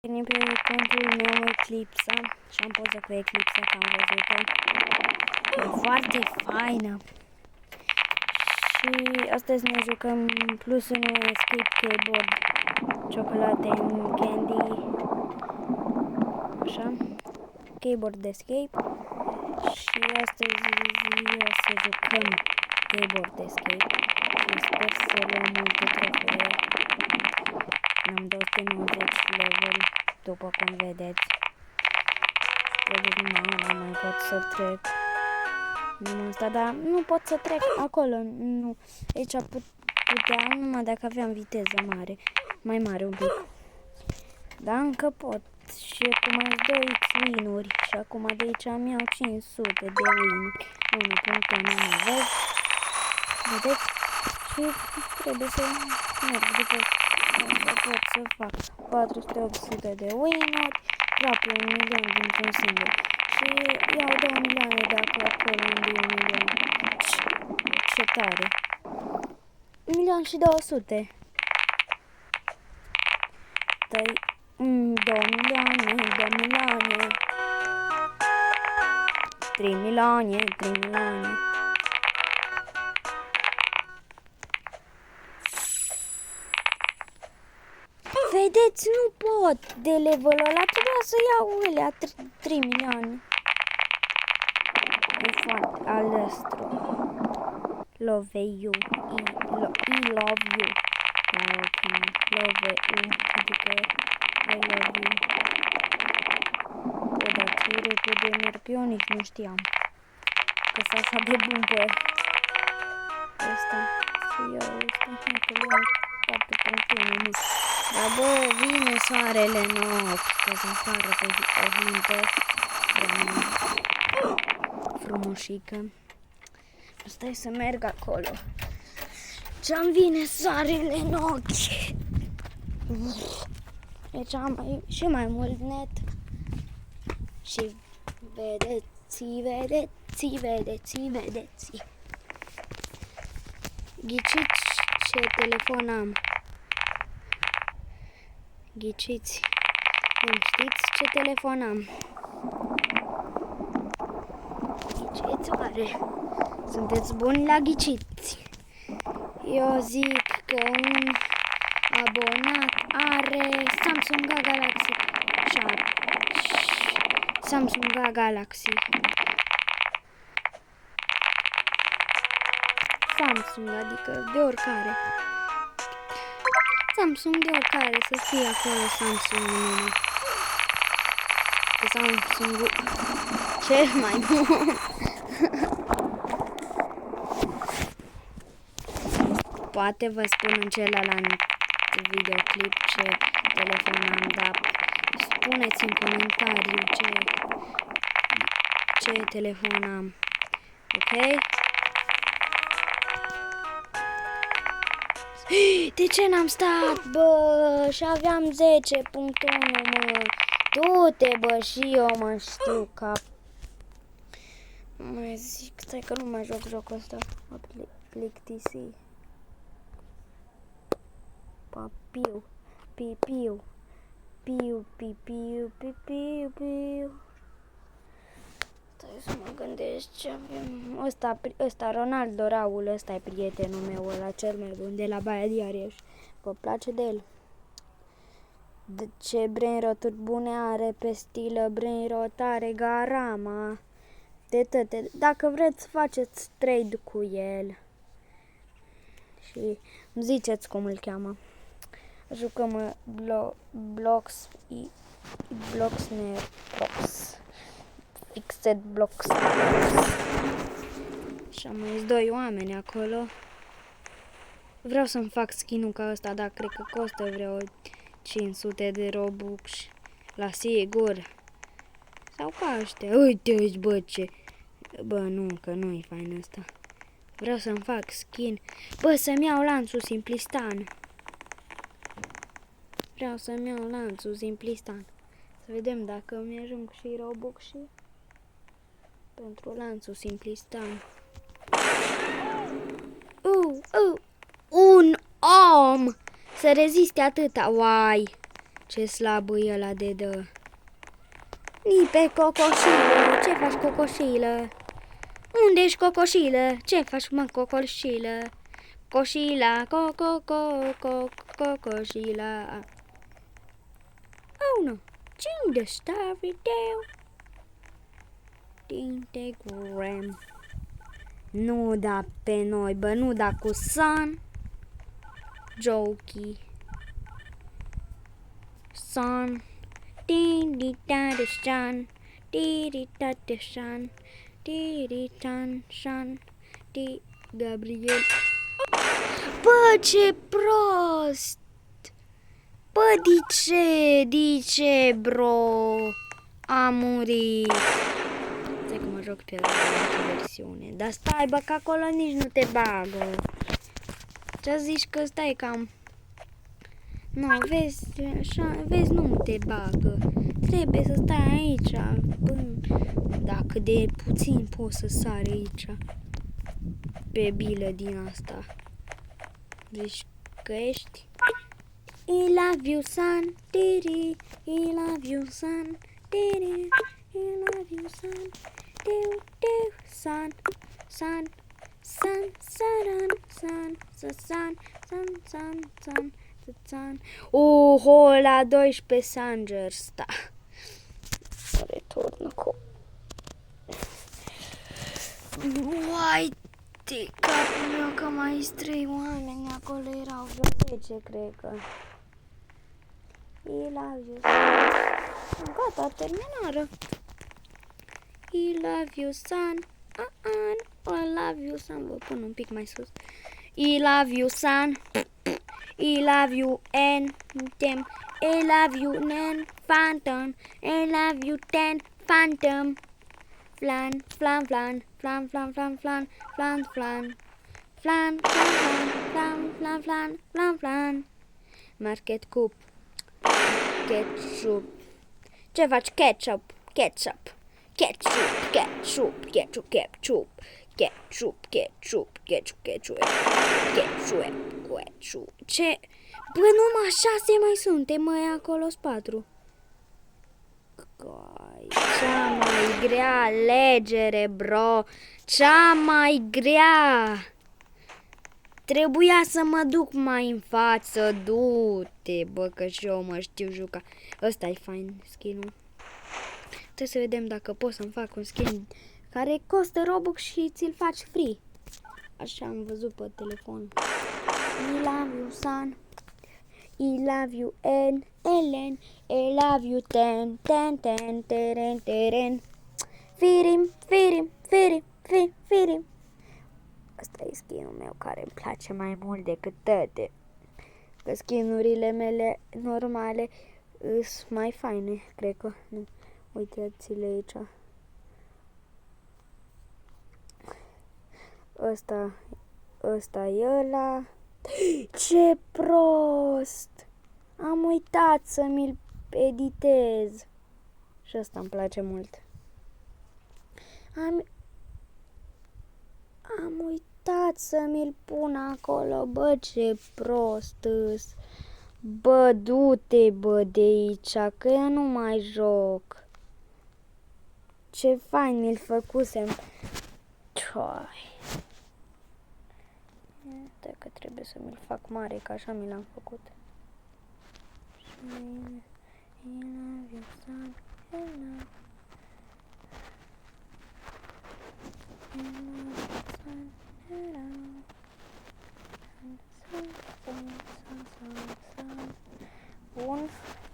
Venim pe contul meu Eclipsa și am poză cu Eclipsa, că am văzut-o. E foarte faină. Și astăzi ne jucăm plus 1 Escape Keyboard, ciocolate în candy, așa, Keyboard Escape. Și astăzi o să jucăm Keyboard Escape și sper să luăm multe trofee. Am 290 level, după cum vedeți. Vedeți, nu mai pot să trec. Nu asta, dar nu pot să trec acolo. Nu. Aici puteam numai dacă aveam viteză mare. Mai mare un pic. Dar încă pot. Și acum am 2x win-uri. Și acum de aici am iau 500 de win-uri. 1.1 nu văd. Vedeți? Și trebuie să merg după să pot să fac 400-800 de win-uri, aproape 1 milion dintr-un singur. Și iau 2 milioane de acolo unde e 1 milion. Ce tare! 1.200.000. 2 milioane, 2 milioane. 3 milioane, 3 milioane. Vedeți, nu pot de levelul ăla, trebuia să iau alea 3 milioane. E foarte alăstru. Love you. I love you. Love you. Adică I love you. O, dar ce repede merg eu, nici nu știam. Că s-a așa de bun pe ăsta. Să iau ăsta. Hai că luăm 4.1. Dar bă, vine soarele noapte, să afară pe pământă. Frumușică. Stai să merg acolo. Ce-am vine soarele în ochi. Deci am și mai mult net. Și vedeți, vedeți, vedeți, vedeți. Ghiciți ce telefon am. Ghiciți. Nu știți ce telefon am. Ghiciți oare? Sunteți buni la ghiciți. Eu zic că un abonat are Samsung Galaxy 7. Samsung Galaxy. Samsung, adică de oricare. Samsung de oricare, să fie acolo Samsung numai. Că Samsung cel mai bun. Poate vă spun în celălalt videoclip ce telefon am, dar spuneți în comentariu ce telefon am. Ok? De ce n-am stat, bă? Și aveam 10.1, mă. Du-te, bă, și eu mă știu cap. Mai zic, stai că nu mai joc jocul ăsta. Mă plictisi. Papiu, pipiu, piu, pipiu, pipiu, piu. Stai să mă gândesc ce avem. Ăsta, Ronaldo Raul, ăsta e prietenul meu, ăla cel mai bun, de la Baia Diarie. Vă place de el? De ce brain roturi bune are pe stilă, brain rot are Garama. De toate. Dacă vreți, faceți trade cu el. Și îmi ziceți cum îl cheamă. Jucăm Blocks Fixed Blocks. Și am mai 2 oameni acolo. Vreau să-mi fac skin-ul ca ăsta, dar cred că costă vreo 500 de Robux. La sigur. Sau ca ăștia. Uite-ți, bă, ce... Bă, nu, că nu-i fain ăsta. Vreau să-mi fac skin. Bă, să-mi iau lanțul Simplistan. Vreau să-mi iau lanțul Simplistan. Să vedem dacă mi ajung și Robux și pentru lanțul Simplistan. Un om să reziste atâta, uai. Ce slab e ăla de dă. Nipe, cocoșilă, ce faci, cocoșilă? Unde ești, cocoșilă? Ce faci, mă, cocoșilă? Coșila, cocoșila. Oh, no. Cine Starry Dale? Instagram. Nu da pe noi, bă, nu da cu Sun. Jokey. Sun. Di-di-da-de-shan. Di-di-da-de-shan. Di-di-tan-shan. Gabriel. Bă, ce prost! Bă, dice, bro? Am murit. Stai că mă joc pe altă versiune. Dar stai, bă, că acolo nici nu te bagă. Ce zici că stai cam... Nu, vezi, așa, vezi, nu te bagă. Trebuie să stai aici. Bă, dacă de puțin poți să sari aici. Pe bilă din asta. Zici că ești... I love you, son. Didi. I love you, son. Didi. I love you, son. Do, do, son. Son. Son. Son. Son. Son. Son. Son. Son. La 12 Sangers. Da. Retornă cu... Uai, de capul meu că mai sunt 3 oameni. Acolo erau vreo 10, cred că. I love you, son. Gata, terminară. I love you, son. I love you, son. Vă pun un pic mai sus. I love you, son. I love you, Anthem. I love you, Nan Phantom. I love you, Ten Phantom. Flan, flan, flan, flan, flan, flan, flan, flan, flan. Flan, flan, flan, flan, flan, flan, flan. Market Cup. Ketchup. Ce faci? Ketchup. Ketchup. Ketchup. Ketchup. Ketchup. Ketchup. Ketchup. Ketchup. Ketchup. Ketchup. Ketchup. Ketchup. Ce? Bă, numai 6 mai suntem, măi, acolo-s 4. Cea mai grea alegere, bro. Cea mai grea. Trebuia să mă duc mai în față. Du-te, bă, că și eu mă știu juca. Ăsta e fain skin-ul. Trebuie să vedem dacă pot să-mi fac un skin care costă Robux și ți-l faci free. Așa am văzut pe telefon. I love you, son. I love you, Ellen. I love you, ten. Firim. Asta e skin-ul meu care îmi place mai mult decât toate. Că skin-urile mele normale sunt mai faine, cred că. Nu. Uitați-le aici. Ăsta e ăla. Ce prost! Am uitat să mi-l editez. Și ăsta îmi place mult. Am uitat să mi-l pun acolo. Bă, ce prost îs. Bă, du-te, bă, de aici, că eu nu mai joc. Ce fain mi-l făcusem. Cioi. Uite că trebuie să mi-l fac mare, că așa mi l-am făcut. Bun,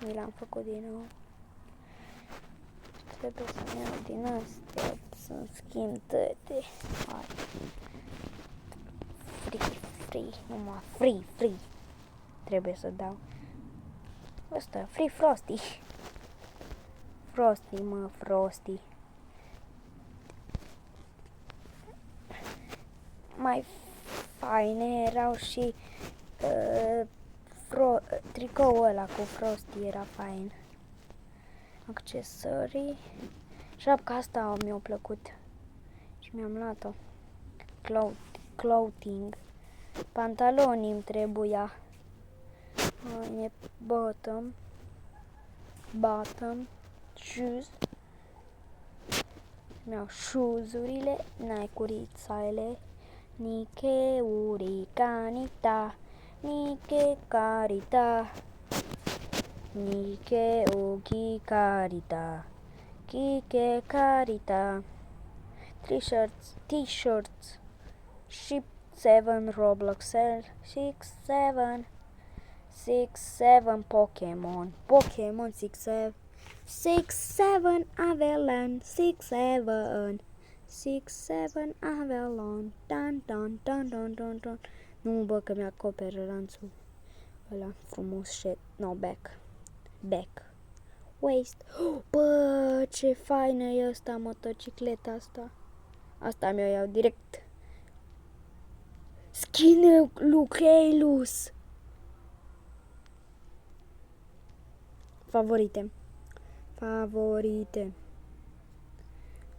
mi l-am făcut din nou. Trebuie să-mi iau din astea, să-mi schimb toate. Hai. Free, numai free. Trebuie să dau. Ăsta, Free Frosty. Frosty. Mai faine erau și tricoul ăla cu Frosty era fain. Accesorii. Șapca asta mi-a plăcut și mi-am luat-o. Clothing. Pantaloni îmi trebuia. Haine bottom. bottom, shoes. Mi-au shoes-urile, Nike-urițele, Nike uricanita, Nike carita, Nike uki carita, Kike carita, t-shirts, ship 7 Robloxer, 6 7 Pokemon 6 7 Avalon 6 7 Avalon dan dan dan dan dan dan. Nu bă că mi-acoperă lanțul ăla frumos shit. No, back waist. Bă, ce faină e asta, motocicleta asta. Asta mi-o iau direct. Skin Lucailus. Favorite.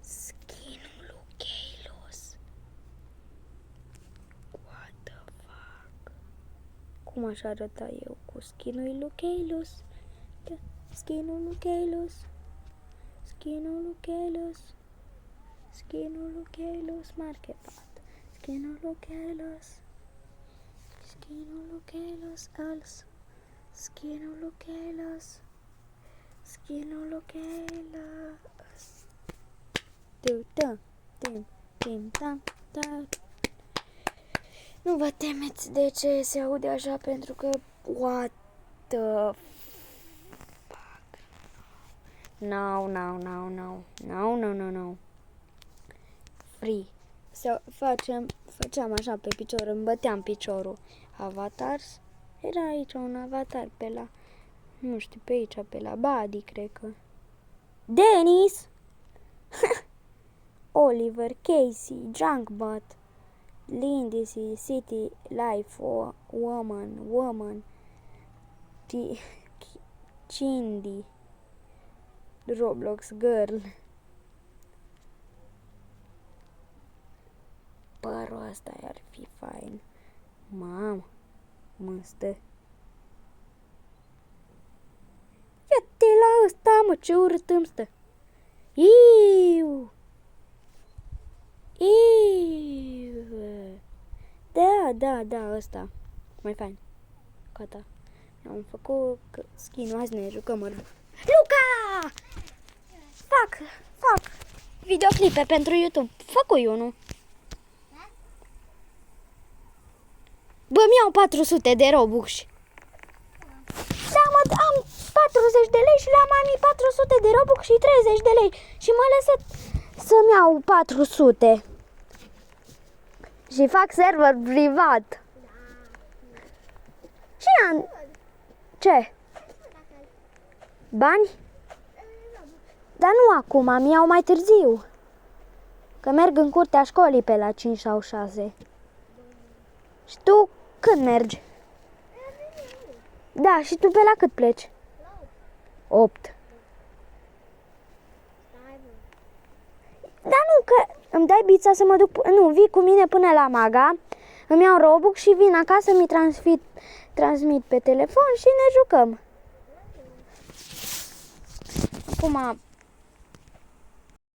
Skinul Lucailus. What the fuck? Cum aș arăta eu cu skinul Lucailus? Skinul Lucailus. Markepat. Skinul Lucailus. Else. Skinul Lucailus. Nu vă temeți de ce se aude așa, pentru că what the fuck. No. Free. Făceam așa pe picior, îmi băteam piciorul. Avatars. Era aici un avatar pe la, nu știu, pe aici, pe la Buddy, cred că. Dennis! Oliver, Casey, Junkbot, Lindsay, City, Life, Woman, Cindy, Roblox Girl. Părul ăsta ar fi fain. Mamă, măstă. Ia-te la ăsta, mă, ce urât îmi stă. Iu. Da, ăsta. Mai fain. Gata. Am făcut skin-ul, azi ne jucăm. Luca! Fac videoclipe pentru YouTube. Făcu-i unul. Bă, mi-au 400 de Robux. Da, mă, am 40 de lei și la mami 400 de Robux și 30 de lei. Și mă lăsă să-mi iau 400. Și fac server privat. Și am... Ce? Bani? Dar nu acum, mi iau mai târziu. Că merg în curtea școlii pe la 5 sau 6. Și tu când mergi? Da, și tu pe la cât pleci? 8. Dar nu, că îmi dai bița să mă duc... Nu, vii cu mine până la Maga, îmi iau Robux și vin acasă, mi transmit pe telefon și ne jucăm. Acum